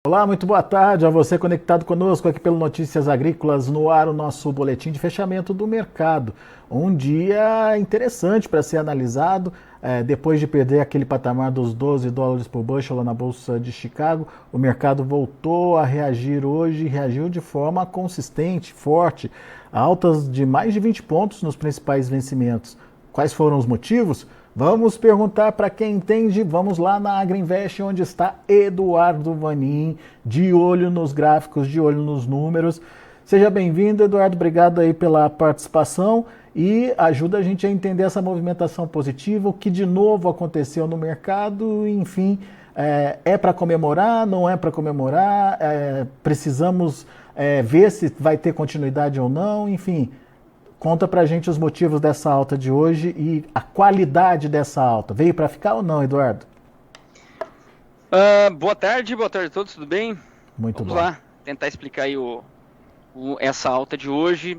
Olá, muito boa tarde a você conectado conosco aqui pelo Notícias Agrícolas, no ar o nosso boletim de fechamento do mercado. Um dia interessante para ser analisado, depois de perder aquele patamar dos $12 por bushel lá na Bolsa de Chicago, o mercado voltou a reagir hoje, reagiu de forma consistente, forte, altas de mais de 20 pontos nos principais vencimentos. Quais foram os motivos? Vamos perguntar para quem entende. Vamos lá na Agriinvest, onde está Eduardo Vanin, de olho nos gráficos, de olho nos números. Seja bem-vindo, Eduardo. Obrigado aí pela participação e ajuda a gente a entender essa movimentação positiva, o que de novo aconteceu no mercado, enfim, é para comemorar, não é para comemorar, precisamos ver se vai ter continuidade ou não, enfim. Conta pra gente os motivos dessa alta de hoje e a qualidade dessa alta. Veio para ficar ou não, Eduardo? Boa tarde a todos, tudo bem? Muito bom. Vamos lá, tentar explicar aí essa alta de hoje.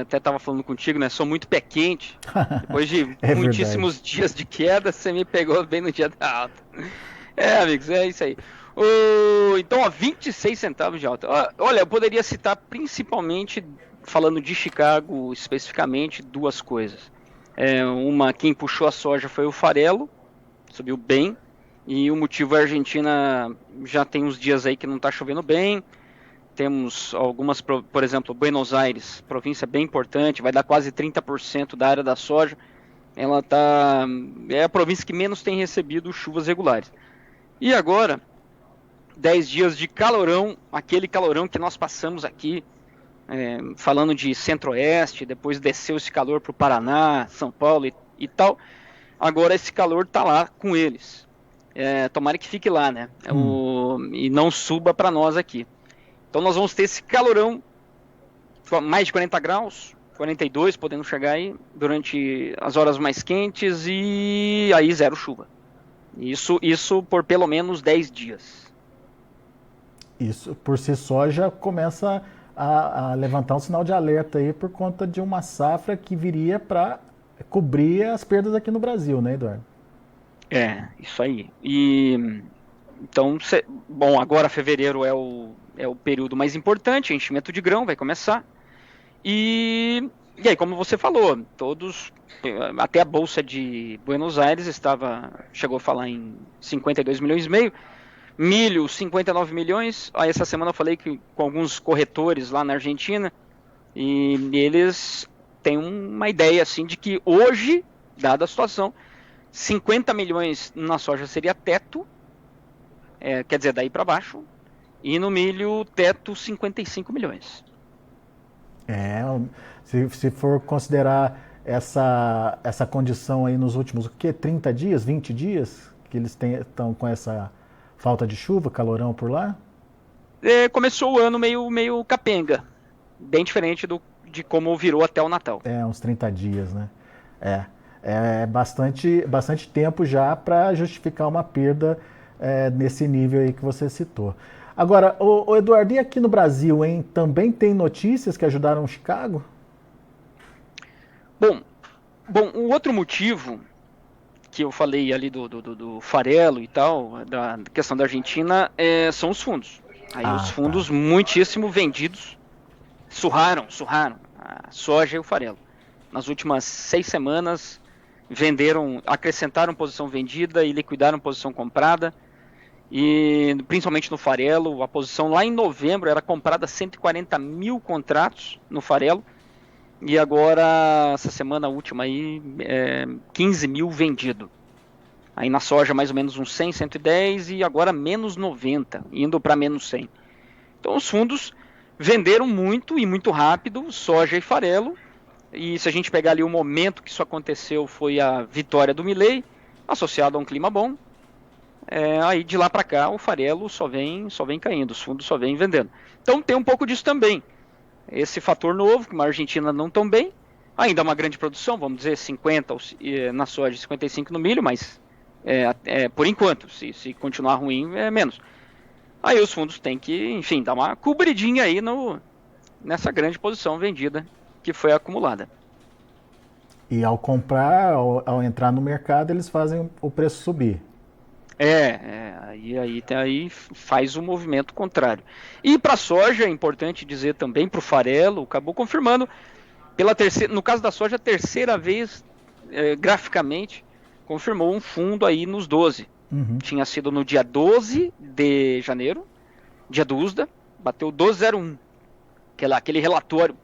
Até estava falando contigo, né? Sou muito pé quente. Depois de muitíssimos dias de queda, você me pegou bem no dia da alta. Amigos, é isso aí. Então, 26 centavos de alta. Olha, eu poderia citar principalmente, falando de Chicago especificamente, duas coisas. Quem puxou a soja foi o farelo, subiu bem, e o motivo é a Argentina já tem uns dias aí que não está chovendo bem. Temos algumas, por exemplo, Buenos Aires, província bem importante, vai dar quase 30% da área da soja. É a província que menos tem recebido chuvas regulares. E agora, 10 dias de calorão, aquele calorão que nós passamos aqui, falando de centro-oeste, depois desceu esse calor para o Paraná, São Paulo e tal. Agora esse calor está lá com eles. Tomara que fique lá, né? E não suba para nós aqui. Então nós vamos ter esse calorão, mais de 40 graus, 42 podendo chegar aí, durante as horas mais quentes, e aí zero chuva. Isso por pelo menos 10 dias. Isso por si só já começa a levantar um sinal de alerta aí por conta de uma safra que viria para cobrir as perdas aqui no Brasil, né, Eduardo? Isso aí. Então, agora fevereiro é o período mais importante, enchimento de grão vai começar. E aí, como você falou, até a Bolsa de Buenos Aires chegou a falar em 52 milhões e meio, milho 59 milhões, aí essa semana eu falei com alguns corretores lá na Argentina, e eles têm uma ideia assim de que hoje, dada a situação, 50 milhões na soja seria teto, quer dizer, daí para baixo, e no milho teto 55 milhões. Se for considerar essa condição aí nos últimos 30 dias, 20 dias, que eles estão com essa falta de chuva, calorão por lá? Começou o ano meio capenga, bem diferente de como virou até o Natal. Uns 30 dias, né? Bastante tempo já para justificar uma perda nesse nível aí que você citou. Agora, o Eduardo, e aqui no Brasil, hein? Também tem notícias que ajudaram Chicago? Bom, o outro motivo que eu falei ali do farelo e tal, da questão da Argentina, são os fundos. Aí os fundos muitíssimo vendidos, surraram a soja e o farelo. Nas últimas 6 semanas, acrescentaram posição vendida e liquidaram posição comprada. E principalmente no farelo, a posição lá em novembro era comprada 140 mil contratos no farelo. E agora, essa semana última aí, 15 mil vendido. Aí na soja mais ou menos uns 100, 110 e agora menos 90, indo para menos 100. Então os fundos venderam muito e muito rápido, soja e farelo. E se a gente pegar ali o momento que isso aconteceu, foi a vitória do Milei, associado a um clima bom. Aí de lá para cá o farelo só vem caindo, os fundos só vêm vendendo. Então tem um pouco disso também. Esse fator novo, que a Argentina não tão bem, ainda uma grande produção, vamos dizer 50 na soja e 55 no milho, mas por enquanto, se continuar ruim é menos. Aí os fundos têm que, enfim, dar uma cobridinha aí nessa grande posição vendida que foi acumulada. E ao comprar, ao entrar no mercado, eles fazem o preço subir. Aí faz o movimento contrário. E para a soja, é importante dizer também, para o farelo, acabou confirmando, no caso da soja, a terceira vez, graficamente, confirmou um fundo aí nos 12. Uhum. Tinha sido no dia 12 de janeiro, dia do USDA, bateu 12,01. Aquele relatório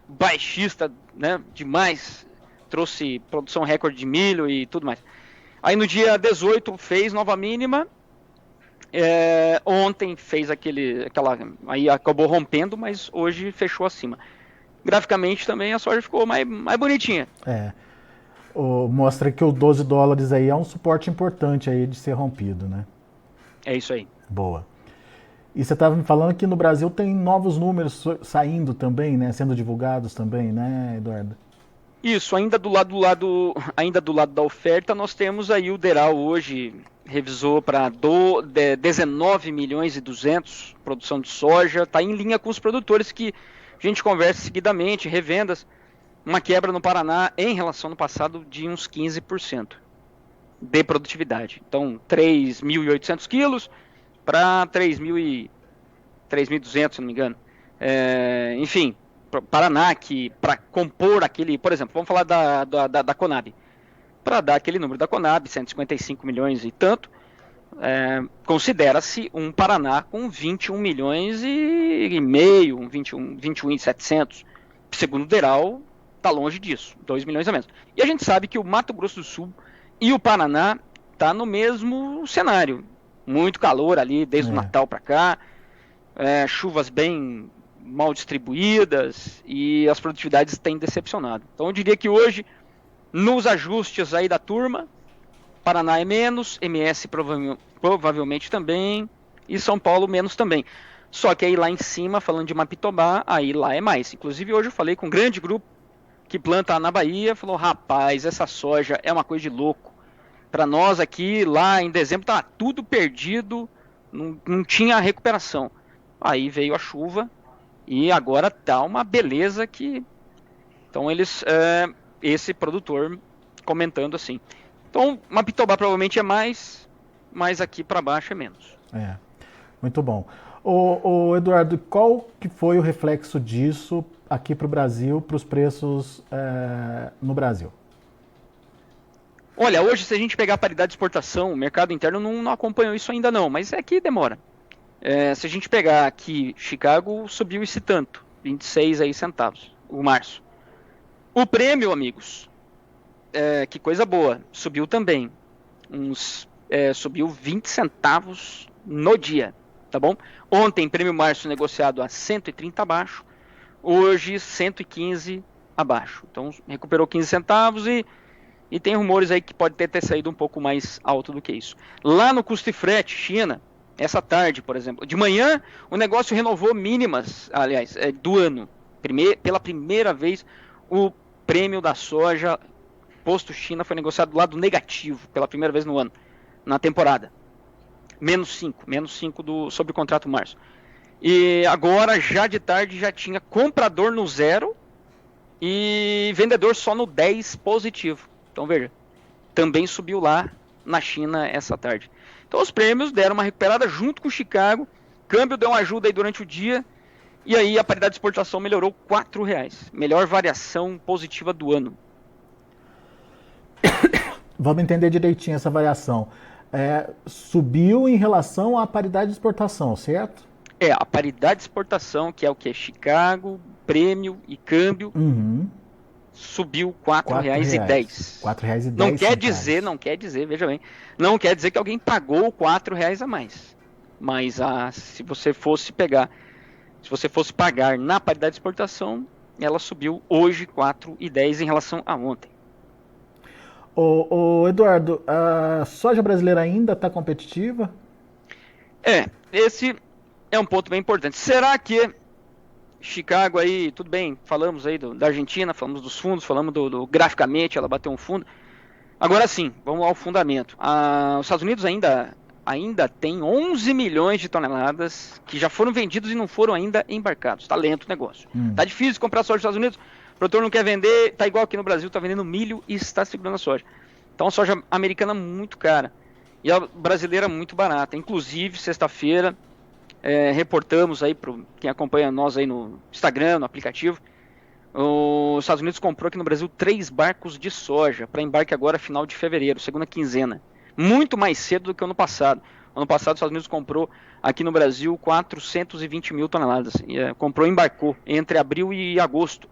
baixista, né, demais, trouxe produção recorde de milho e tudo mais. Aí no dia 18 fez nova mínima, ontem fez aí acabou rompendo, mas hoje fechou acima. Graficamente também a soja ficou mais bonitinha. Mostra que o 12 dólares aí é um suporte importante aí de ser rompido, né? É isso aí. Boa. E você estava me falando que no Brasil tem novos números saindo também, né? Sendo divulgados também, né, Eduardo? Isso, ainda do lado da oferta, nós temos aí o DERAL hoje revisou para 19 milhões e 200 produção de soja, está em linha com os produtores que a gente conversa seguidamente, revendas, uma quebra no Paraná em relação ao passado de uns 15% de produtividade. Então, 3.800 quilos para 3.200, se não me engano. Enfim, Paraná, que para compor aquele, por exemplo, vamos falar da Conab. Para dar aquele número da Conab, 155 milhões e tanto, considera-se um Paraná com 21 milhões e meio, 21 e 700. Segundo o DERAL, está longe disso, 2 milhões a menos. E a gente sabe que o Mato Grosso do Sul e o Paraná tá no mesmo cenário. Muito calor ali, desde o Natal para cá, chuvas bem mal distribuídas e as produtividades têm decepcionado. Então eu diria que hoje, nos ajustes aí da turma, Paraná é menos, MS provavelmente também, e São Paulo menos também. Só que aí lá em cima, falando de Mapitobá, aí lá é mais. Inclusive hoje eu falei com um grande grupo que planta na Bahia, falou, rapaz, essa soja é uma coisa de louco. Para nós aqui, lá em dezembro, tá tudo perdido, não tinha recuperação. Aí veio a chuva e agora tá uma beleza que... Então esse produtor comentando assim. Então, Mapitobá provavelmente é mais, mas aqui para baixo é menos. Muito bom. Ô Eduardo, qual que foi o reflexo disso aqui para o Brasil, para os preços no Brasil? Olha, hoje se a gente pegar a paridade de exportação, o mercado interno não acompanhou isso ainda não, mas é que demora. Se a gente pegar aqui, Chicago subiu esse tanto, 26 aí centavos, o março. O prêmio, amigos, que coisa boa, subiu também, subiu 20 centavos no dia, tá bom? Ontem, prêmio março negociado a 130 abaixo, hoje 115 abaixo. Então, recuperou 15 centavos e tem rumores aí que pode ter saído um pouco mais alto do que isso. Lá no custo e frete, China, essa tarde, por exemplo, de manhã, o negócio renovou mínimas, aliás, do ano. Pela primeira vez, o prêmio da soja, posto China, foi negociado do lado negativo, pela primeira vez no ano, na temporada. Menos 5 sobre o contrato março. E agora, já de tarde, já tinha comprador no 0 e vendedor só no 10 positivo. Então veja, também subiu lá na China essa tarde. Então os prêmios deram uma recuperada junto com o Chicago, câmbio deu uma ajuda aí durante o dia, e aí a paridade de exportação melhorou R$4. Melhor variação positiva do ano. Vamos entender direitinho essa variação. Subiu em relação à paridade de exportação, certo? A paridade de exportação, que é o que? Chicago, prêmio e câmbio, subiu R$4,10. R$4,10. Não quer dizer, veja bem, não quer dizer que alguém pagou R$4 a mais. Mas se você fosse pagar na paridade de exportação, ela subiu hoje R$4,10 em relação a ontem. Eduardo, a soja brasileira ainda está competitiva? Esse é um ponto bem importante. Será que Chicago aí, tudo bem, falamos aí da Argentina, falamos dos fundos, falamos do graficamente, ela bateu um fundo. Agora sim, vamos ao fundamento. Os Estados Unidos ainda tem 11 milhões de toneladas que já foram vendidos e não foram ainda embarcados. Tá lento o negócio. Tá difícil comprar soja nos Estados Unidos, o produtor não quer vender, tá igual aqui no Brasil, tá vendendo milho e está segurando a soja. Então a soja americana muito cara. e a brasileira muito barata. Inclusive, sexta-feira, reportamos aí para quem acompanha nós aí no Instagram, no aplicativo, os Estados Unidos comprou aqui no Brasil 3 barcos de soja para embarque agora final de fevereiro, segunda quinzena. Muito mais cedo do que o ano passado. Ano passado os Estados Unidos comprou aqui no Brasil 420 mil toneladas. Comprou e embarcou entre abril e agosto.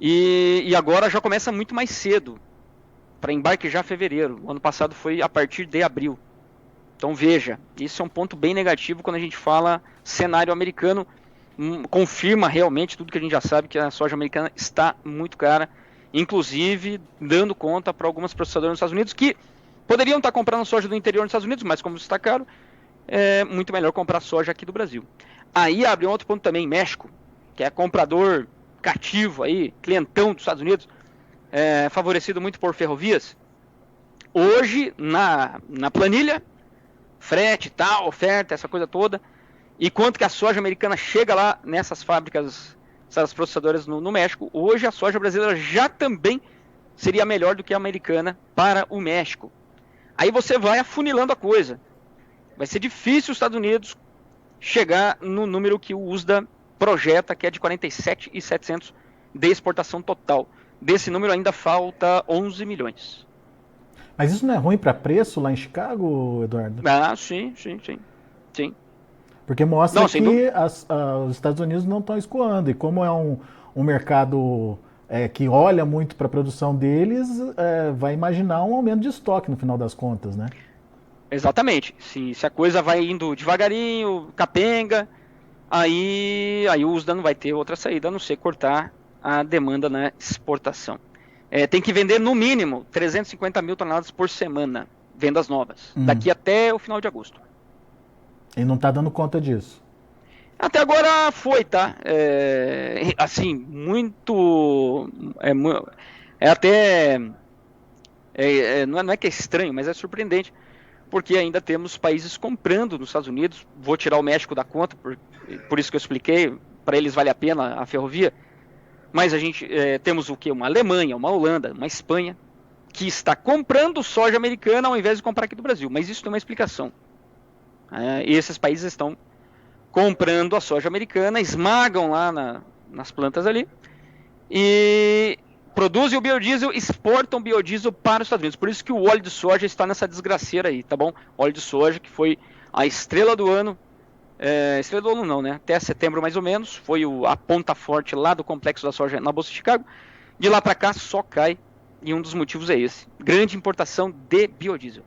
E agora já começa muito mais cedo, para embarque já em fevereiro. O ano passado foi a partir de abril. Então veja, isso é um ponto bem negativo quando a gente fala cenário americano. Confirma realmente tudo que a gente já sabe, que a soja americana está muito cara, inclusive dando conta para algumas processadoras nos Estados Unidos que poderiam estar comprando soja do interior nos Estados Unidos, mas como está caro, é muito melhor comprar soja aqui do Brasil. Aí abre um outro ponto também, México, que é comprador cativo aí, clientão dos Estados Unidos, favorecido muito por ferrovias. Hoje, na planilha, frete, tal, oferta, essa coisa toda, e quanto que a soja americana chega lá nessas fábricas, essas processadoras no México, hoje a soja brasileira já também seria melhor do que a americana para o México. Aí você vai afunilando a coisa. Vai ser difícil os Estados Unidos chegar no número que o USDA projeta, que é de 47.700 de exportação total. Desse número ainda falta 11 milhões. Mas isso não é ruim para preço lá em Chicago, Eduardo? Ah, sim. Porque mostra que os Estados Unidos não estão escoando. E como é um mercado que olha muito para a produção deles, vai imaginar um aumento de estoque no final das contas, né? Exatamente. Se a coisa vai indo devagarinho, capenga, aí o USDA não vai ter outra saída, a não ser cortar a demanda na exportação. Tem que vender no mínimo 350 mil toneladas por semana, vendas novas, daqui até o final de agosto. E não está dando conta disso? Até agora foi, tá? Assim, muito... não é que é estranho, mas é surpreendente, porque ainda temos países comprando nos Estados Unidos. Vou tirar o México da conta, por isso que eu expliquei, para eles vale a pena a ferrovia. Mas a gente temos o quê? Uma Alemanha, uma Holanda, uma Espanha, que está comprando soja americana ao invés de comprar aqui do Brasil. Mas isso tem uma explicação. E esses países estão comprando a soja americana, esmagam lá nas plantas ali e produzem o biodiesel, exportam o biodiesel para os Estados Unidos. Por isso que o óleo de soja está nessa desgraceira aí, tá bom? Óleo de soja que foi a estrela do ano, estrela do ano não, né? Até setembro mais ou menos, foi a ponta forte lá do complexo da soja na Bolsa de Chicago. De lá para cá só cai, e um dos motivos é esse: grande importação de biodiesel.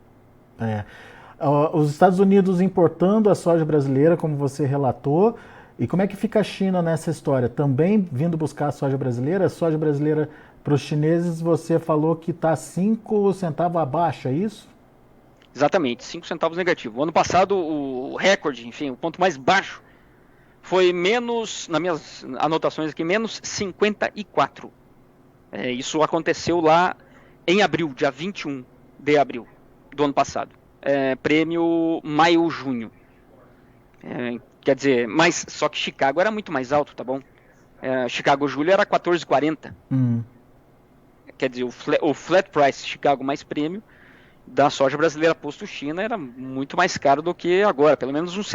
Os Estados Unidos importando a soja brasileira, como você relatou, e como é que fica a China nessa história? Também vindo buscar a soja brasileira? A soja brasileira para os chineses, você falou que está 5 centavos abaixo, é isso? Exatamente, 5 centavos negativo. O ano passado, o recorde, enfim, o ponto mais baixo, foi menos, nas minhas anotações aqui, menos 54. Isso aconteceu lá em abril, dia 21 de abril do ano passado. Prêmio maio-junho. Quer dizer, mas só que Chicago era muito mais alto, tá bom? Chicago-julho era 14,40. Quer dizer, o flat price Chicago mais prêmio da soja brasileira posto China era muito mais caro do que agora. Pelo menos uns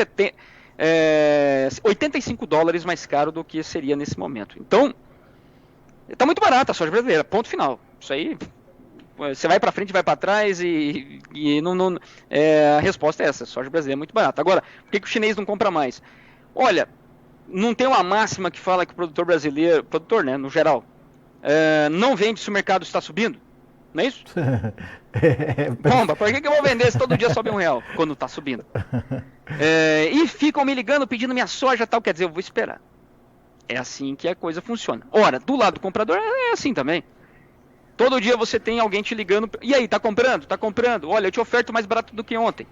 85 dólares mais caro do que seria nesse momento. Então, tá muito barata a soja brasileira, ponto final. Isso aí... Você vai para frente, vai para trás e não, a resposta é essa: a soja brasileira é muito barata. Agora, por que o chinês não compra mais? Olha, não tem uma máxima que fala que o produtor brasileiro, produtor, né, no geral, não vende se o mercado está subindo? Não é isso? Bomba, por que eu vou vender se todo dia sobe R$1 quando está subindo? E ficam me ligando pedindo minha soja tal, quer dizer, eu vou esperar. É assim que a coisa funciona. Ora, do lado do comprador é assim também. Todo dia você tem alguém te ligando, e aí, tá comprando? Tá comprando? Olha, eu te oferto mais barato do que ontem.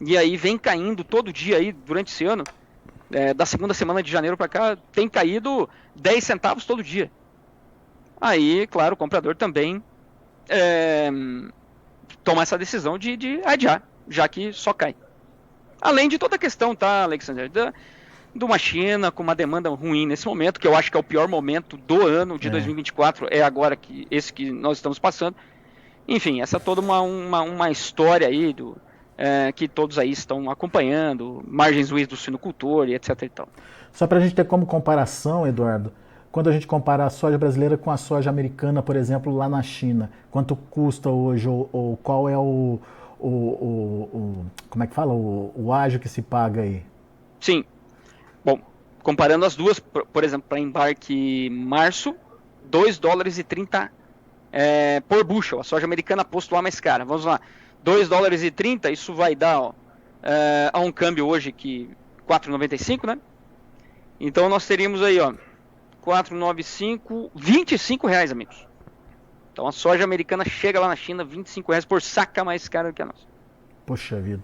E aí vem caindo todo dia aí, durante esse ano, da segunda semana de janeiro para cá, tem caído 10 centavos todo dia. Aí, claro, o comprador também toma essa decisão de adiar, já que só cai. Além de toda a questão, tá, Alexander, de uma China com uma demanda ruim nesse momento, que eu acho que é o pior momento do ano de 2024, é agora esse que nós estamos passando. Enfim, essa é toda uma história aí que todos aí estão acompanhando, margens ruins do suinocultor e etc. E tal. Só para a gente ter como comparação, Eduardo, quando a gente compara a soja brasileira com a soja americana, por exemplo, lá na China, quanto custa hoje, ou qual é como é que fala, o ágio que se paga aí? Sim. Bom, comparando as duas, por exemplo, para embarque março, $2,30 por bushel. A soja americana posto lá mais cara. Vamos lá, $2,30, isso vai dar a um câmbio hoje que 4,95, né? Então nós teríamos aí, ó, 4,95, R$25, amigos. Então a soja americana chega lá na China, R$25 por saca mais cara do que a nossa. Poxa vida.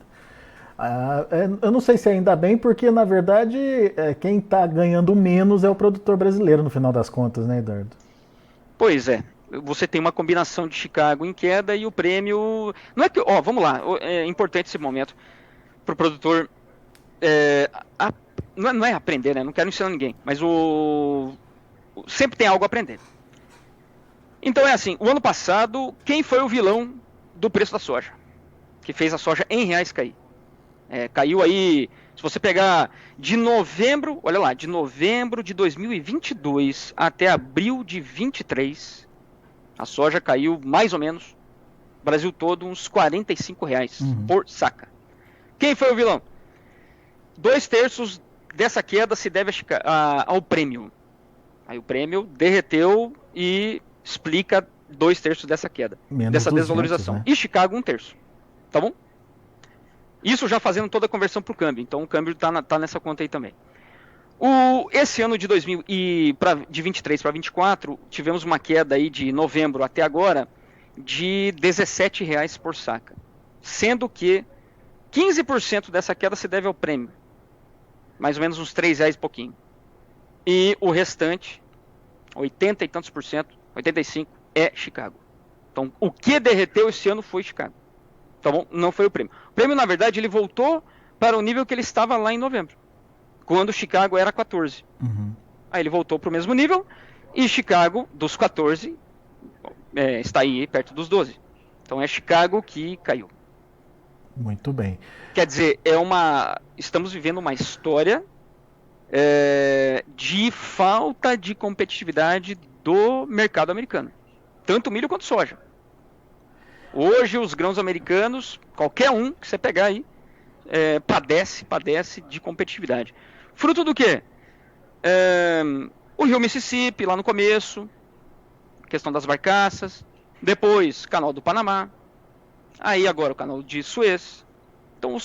Eu não sei se ainda bem, porque na verdade quem está ganhando menos é o produtor brasileiro no final das contas, né, Eduardo? Pois é. Você tem uma combinação de Chicago em queda e o prêmio... Não é que... Ó, vamos lá. É importante esse momento para o produtor... Não é aprender, né? Não quero ensinar ninguém. Mas sempre tem algo a aprender. Então é assim. O ano passado, quem foi o vilão do preço da soja? Que fez a soja em reais cair. Caiu aí... Se você pegar de novembro... Olha lá. De novembro de 2022 até abril de 23... A soja caiu mais ou menos, Brasil todo, uns R$45 por saca. Quem foi o vilão? 2/3 dessa queda se deve ao prêmio. Aí o prêmio derreteu e explica 2/3 dessa queda, dessa 200, desvalorização. né? E Chicago 1/3. Tá bom? Isso já fazendo toda a conversão para o câmbio. Então o câmbio tá nessa conta aí também. Esse ano de 23 para 24, tivemos uma queda aí de novembro até agora de R$17 por saca. Sendo que 15% dessa queda se deve ao prêmio. Mais ou menos uns R$3 e pouquinho. E o restante, 80 e tantos por cento, 85%, é Chicago. Então, o que derreteu esse ano foi Chicago. Tá bom? Não foi o prêmio. O prêmio, na verdade, ele voltou para o nível que ele estava lá em novembro, quando Chicago era 14. Aí ele voltou para o mesmo nível, e Chicago, dos 14, está aí perto dos 12. Então é Chicago que caiu. Muito bem. Quer dizer, estamos vivendo uma história de falta de competitividade do mercado americano. Tanto milho quanto soja. Hoje os grãos americanos, qualquer um que você pegar aí, padece de competitividade. Fruto do quê? O rio Mississippi, lá no começo, questão das barcaças, depois canal do Panamá, aí agora o canal de Suez. Então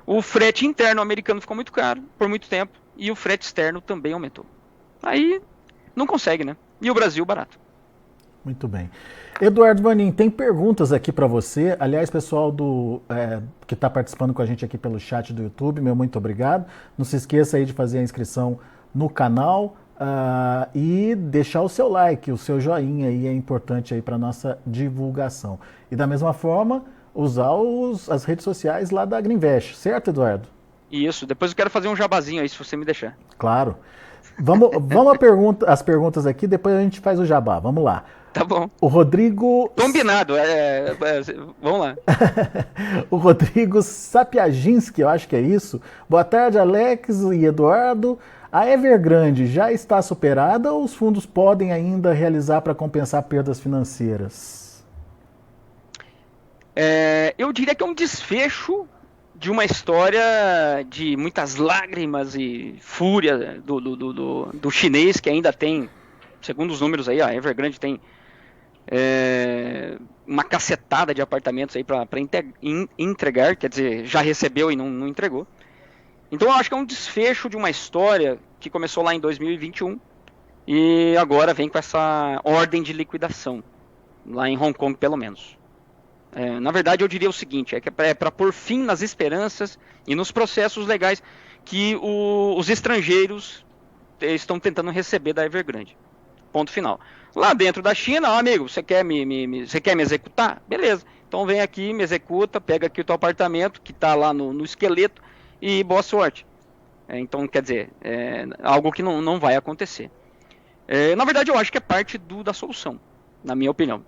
o frete interno americano ficou muito caro por muito tempo, e o frete externo também aumentou. Aí não consegue, né? E o Brasil barato. Muito bem. Eduardo Vanin, tem perguntas aqui para você. Aliás, pessoal que está participando com a gente aqui pelo chat do YouTube, meu muito obrigado. Não se esqueça aí de fazer a inscrição no canal e deixar o seu like, o seu joinha aí é importante aí para nossa divulgação. E da mesma forma, usar as redes sociais lá da Greenvest, certo, Eduardo? Isso, depois eu quero fazer um jabazinho aí, se você me deixar. Claro. Vamos às perguntas aqui, depois a gente faz o jabá. Vamos lá. Tá bom. O Rodrigo... Combinado. Vamos lá. O Rodrigo Sapiaginski, eu acho que é isso. Boa tarde, Alex e Eduardo. A Evergrande já está superada ou os fundos podem ainda realizar para compensar perdas financeiras? Eu diria que é um desfecho de uma história de muitas lágrimas e fúria do chinês, que ainda tem, segundo os números aí, a Evergrande tem uma cacetada de apartamentos aí para entregar, quer dizer, já recebeu e não entregou. Então eu acho que é um desfecho de uma história que começou lá em 2021 e agora vem com essa ordem de liquidação, lá em Hong Kong pelo menos. Na verdade eu diria o seguinte, que é para pôr fim nas esperanças e nos processos legais que os estrangeiros estão tentando receber da Evergrande. Ponto final. Lá dentro da China, amigo, você quer me executar? Beleza. Então vem aqui, me executa, pega aqui o teu apartamento, que está lá no esqueleto, e boa sorte. Então, quer dizer, algo que não vai acontecer. Na verdade, eu acho que é parte da solução, na minha opinião.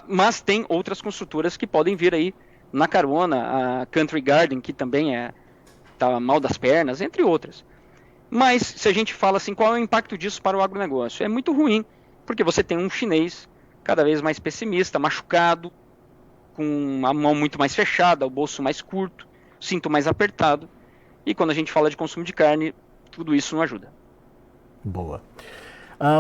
Mas tem outras construtoras que podem vir aí na carona, a Country Garden, que também tá mal das pernas, entre outras. Mas se a gente fala assim, qual é o impacto disso para o agronegócio? É muito ruim, porque você tem um chinês cada vez mais pessimista, machucado, com a mão muito mais fechada, o bolso mais curto, cinto mais apertado. E quando a gente fala de consumo de carne, tudo isso não ajuda. Boa.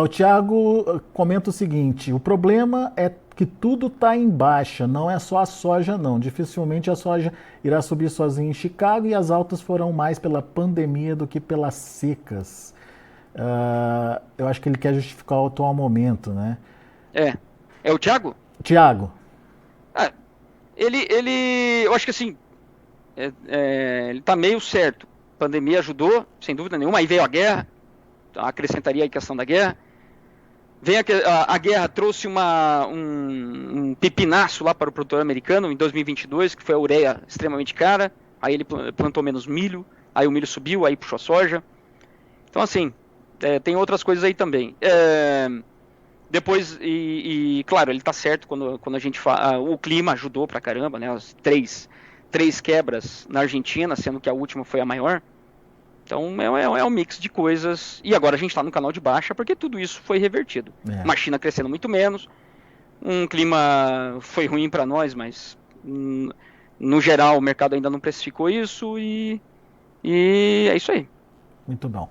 O Thiago comenta o seguinte: o problema é que tudo está em baixa, não é só a soja não. Dificilmente a soja irá subir sozinha em Chicago e as altas foram mais pela pandemia do que pelas secas. Eu acho que ele quer justificar o atual momento, né? É o Thiago? Thiago. Eu acho que assim, ele tá meio certo. A pandemia ajudou, sem dúvida nenhuma, aí veio a guerra, acrescentaria a questão da guerra. A guerra trouxe um pepinaço lá para o produtor americano em 2022, que foi a ureia extremamente cara, aí ele plantou menos milho, aí o milho subiu, aí puxou a soja. Então assim, tem outras coisas aí também. Depois, claro, ele tá certo quando a gente fala, o clima ajudou pra caramba, né? As três quebras na Argentina, sendo que a última foi a maior. Então é um mix de coisas. E agora a gente está no canal de baixa porque tudo isso foi revertido. Uma China crescendo muito menos, um clima foi ruim para nós, mas no geral o mercado ainda não precificou isso e é isso aí. Muito bom.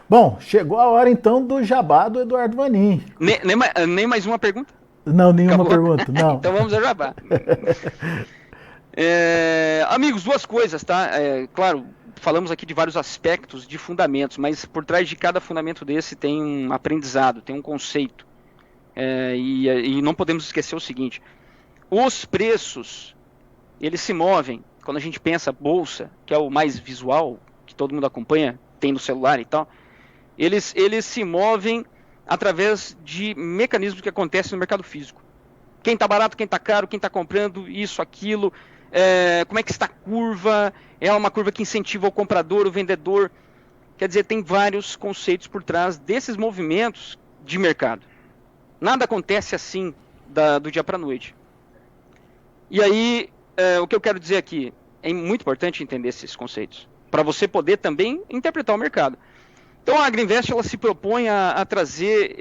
Bom, chegou a hora então do jabá do Eduardo Vanin. Nem mais uma pergunta? Não, nenhuma pergunta, não. Então vamos ao jabá. Amigos, duas coisas, tá? Claro, falamos aqui de vários aspectos de fundamentos, mas por trás de cada fundamento desse tem um aprendizado, tem um conceito. E não podemos esquecer o seguinte: os preços, eles se movem, quando a gente pensa bolsa, que é o mais visual, que todo mundo acompanha, tem no celular e tal, eles se movem através de mecanismos que acontecem no mercado físico. Quem está barato, quem está caro, quem está comprando isso, aquilo, como é que está a curva, é uma curva que incentiva o comprador, o vendedor. Quer dizer, tem vários conceitos por trás desses movimentos de mercado. Nada acontece assim do dia para a noite. E aí, o que eu quero dizer aqui, é muito importante entender esses conceitos, para você poder também interpretar o mercado. Então a Agriinvest ela se propõe a trazer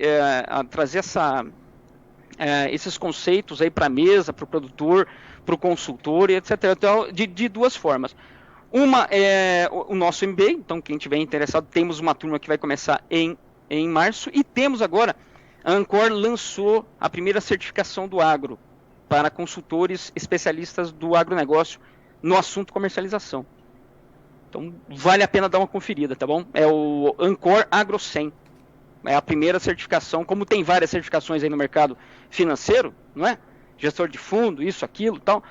esses conceitos aí para a mesa, para o produtor, para o consultor, etc. Então, de duas formas. Uma é o nosso MBA, então quem estiver interessado, temos uma turma que vai começar em março, e temos agora, a Ancor lançou a primeira certificação do agro para consultores especialistas do agronegócio no assunto comercialização. Então vale a pena dar uma conferida, tá bom? É o Ancor Agro 100. É a primeira certificação, como tem várias certificações aí no mercado financeiro, não é? Gestor de fundo, isso, aquilo, tal.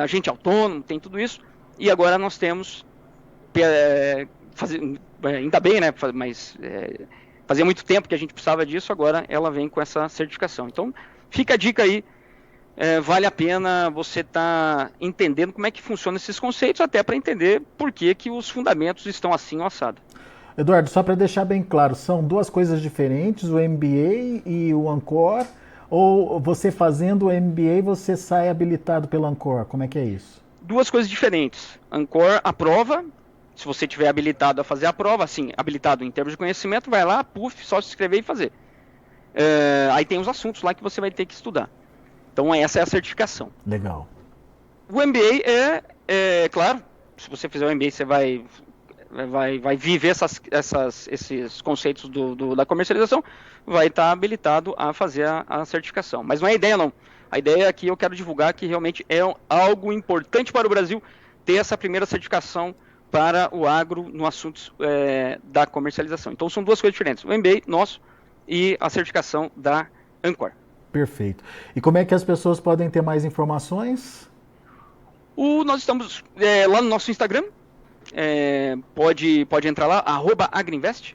Agente autônomo, tem tudo isso. E agora nós temos, ainda bem, né? Mas fazia muito tempo que a gente precisava disso, agora ela vem com essa certificação. Então fica a dica aí. Vale a pena você estar entendendo como é que funcionam esses conceitos, até para entender por que os fundamentos estão assim ou assado. Eduardo, só para deixar bem claro, são duas coisas diferentes, o MBA e o Ancor, ou você fazendo o MBA você sai habilitado pelo Ancor? Como é que é isso? Duas coisas diferentes. Ancor aprova, se você tiver habilitado a fazer a prova, assim, habilitado em termos de conhecimento, vai lá, só se inscrever e fazer. Aí tem os assuntos lá que você vai ter que estudar. Então essa é a certificação. Legal. O MBA claro, se você fizer o MBA você vai viver esses conceitos da comercialização, vai estar habilitado a fazer a certificação. Mas não é a ideia não. A ideia aqui eu quero divulgar que realmente é algo importante para o Brasil ter essa primeira certificação para o agro no assunto da comercialização. Então são duas coisas diferentes. O MBA nosso e a certificação da Ancor. Perfeito. E como é que as pessoas podem ter mais informações? Nós estamos lá no nosso Instagram. Pode entrar lá, @agriinvest.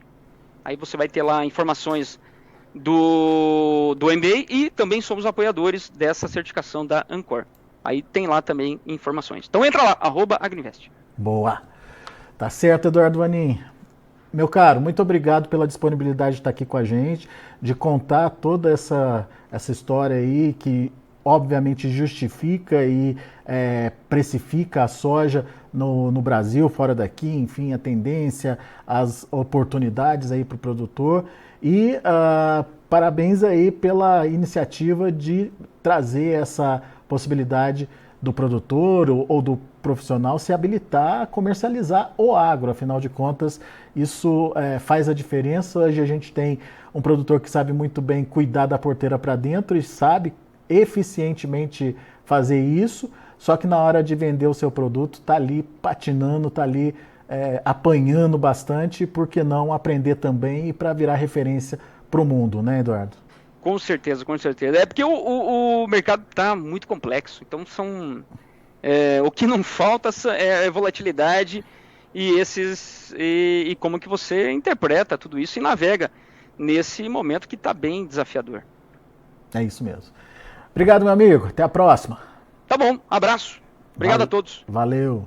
Aí você vai ter lá informações do MBA e também somos apoiadores dessa certificação da Ancor. Aí tem lá também informações. Então entra lá, @agriinvest. Boa. Tá certo, Eduardo Vanin. Meu caro, muito obrigado pela disponibilidade de estar aqui com a gente, de contar toda essa história aí que obviamente justifica e precifica a soja no Brasil, fora daqui, enfim, a tendência, as oportunidades aí para o produtor. E parabéns aí pela iniciativa de trazer essa possibilidade do produtor ou do profissional se habilitar a comercializar o agro. Afinal de contas, isso faz a diferença. Hoje a gente tem um produtor que sabe muito bem cuidar da porteira para dentro e sabe eficientemente fazer isso, só que na hora de vender o seu produto está ali patinando, está ali apanhando bastante, por que não aprender também e para virar referência para o mundo, né, Eduardo? Com certeza, com certeza. É porque o mercado está muito complexo, então o que não falta é volatilidade e como que você interpreta tudo isso e navega nesse momento que está bem desafiador. É isso mesmo. Obrigado, meu amigo. Até a próxima. Tá bom, abraço. Obrigado a todos. Valeu.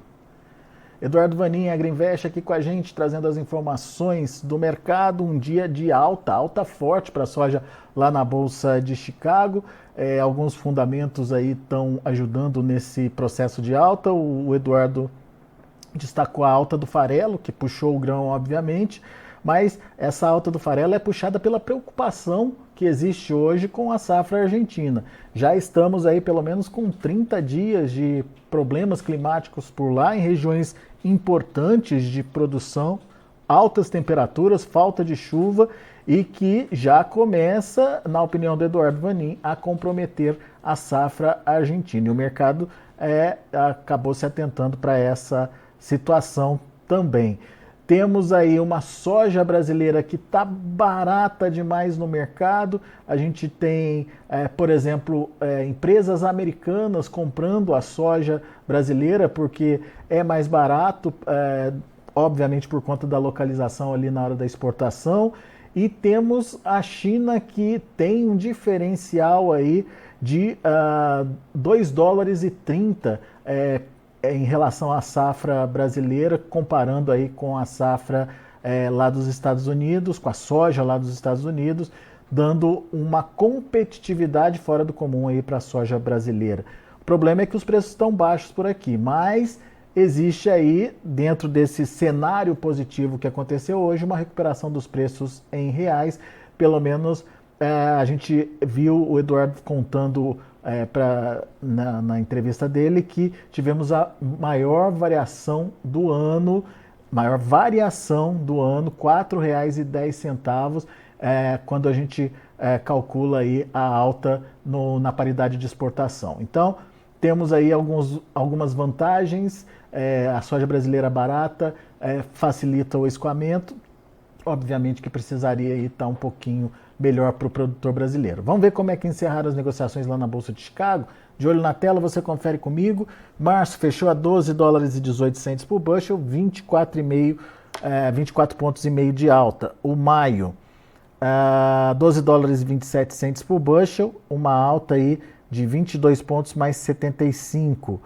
Eduardo Vanin, Agriinvest, aqui com a gente, trazendo as informações do mercado. Um dia de alta forte para a soja lá na Bolsa de Chicago. Alguns fundamentos aí estão ajudando nesse processo de alta. O Eduardo destacou a alta do farelo, que puxou o grão, obviamente, mas essa alta do farelo é puxada pela preocupação que existe hoje com a safra argentina. Já estamos aí pelo menos com 30 dias de problemas climáticos por lá, em regiões importantes de produção, altas temperaturas, falta de chuva e que já começa, na opinião do Eduardo Vanin, a comprometer a safra argentina. E o mercado acabou se atentando para essa situação também. Temos aí uma soja brasileira que está barata demais no mercado. A gente tem, por exemplo, empresas americanas comprando a soja brasileira porque é mais barato, obviamente por conta da localização ali na hora da exportação. E temos a China que tem um diferencial aí de $2,30 em relação à safra brasileira, comparando aí com a safra lá dos Estados Unidos, com a soja lá dos Estados Unidos, dando uma competitividade fora do comum aí para a soja brasileira. O problema é que os preços estão baixos por aqui, mas existe aí, dentro desse cenário positivo que aconteceu hoje, uma recuperação dos preços em reais. Pelo menos a gente viu o Eduardo contando na entrevista dele que tivemos a maior variação do ano, R$ 4,10, quando a gente calcula aí a alta na paridade de exportação. Então, temos aí algumas vantagens. A soja brasileira barata facilita o escoamento. Obviamente que precisaria estar um pouquinho melhor para o produtor brasileiro. Vamos ver como é que encerraram as negociações lá na Bolsa de Chicago. De olho na tela, você confere comigo. Março fechou a $12,18 por bushel, 24 pontos e meio de alta. O maio, $12,27 por bushel, uma alta aí de 22 pontos mais 75.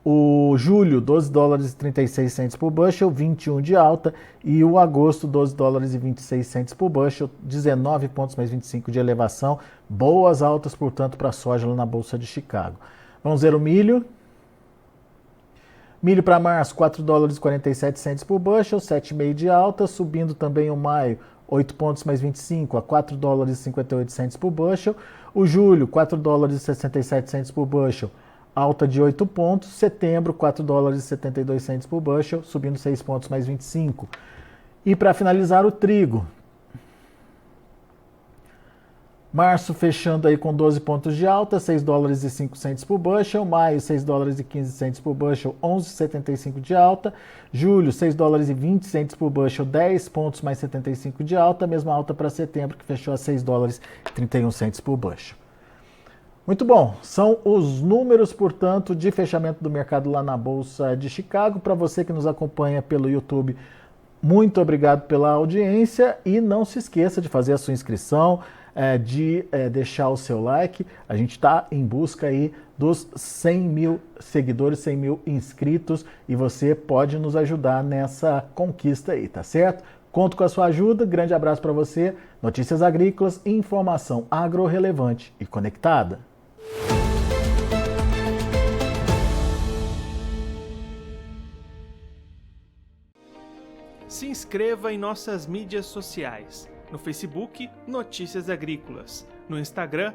O julho, $12,36 por bushel, 21 de alta. E o agosto, $12,26 por bushel, 19 pontos mais 25 de elevação. Boas altas, portanto, para a soja lá na Bolsa de Chicago. Vamos ver o milho. Milho para março, $4,47 por bushel, 7,5 de alta. Subindo também o maio, 8 pontos mais 25 a $4,58 por bushel. O julho, $4,67 por bushel, alta de 8 pontos. Setembro, $4,72 por bushel, subindo 6 pontos mais 25. E para finalizar, o trigo. Março fechando aí com 12 pontos de alta, $6,05 por bushel. Maio, $6,15 por bushel, 11,75 de alta. Julho, $6,20 por bushel, 10 pontos mais 75 de alta. Mesma alta para setembro, que fechou a $6,31 por bushel. Muito bom, são os números, portanto, de fechamento do mercado lá na Bolsa de Chicago. Para você que nos acompanha pelo YouTube, muito obrigado pela audiência e não se esqueça de fazer a sua inscrição, de deixar o seu like. A gente está em busca aí dos 100 mil seguidores, 100 mil inscritos e você pode nos ajudar nessa conquista aí, tá certo? Conto com a sua ajuda, grande abraço para você. Notícias agrícolas, informação agro relevante e conectada. Se inscreva em nossas mídias sociais. No Facebook, Notícias Agrícolas. No Instagram,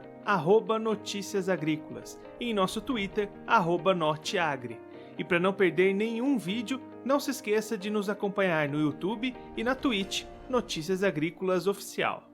@Notícias Agrícolas. E em nosso Twitter, @Norteagri. E para não perder nenhum vídeo, não se esqueça de nos acompanhar no YouTube e na Twitch, Notícias Agrícolas Oficial.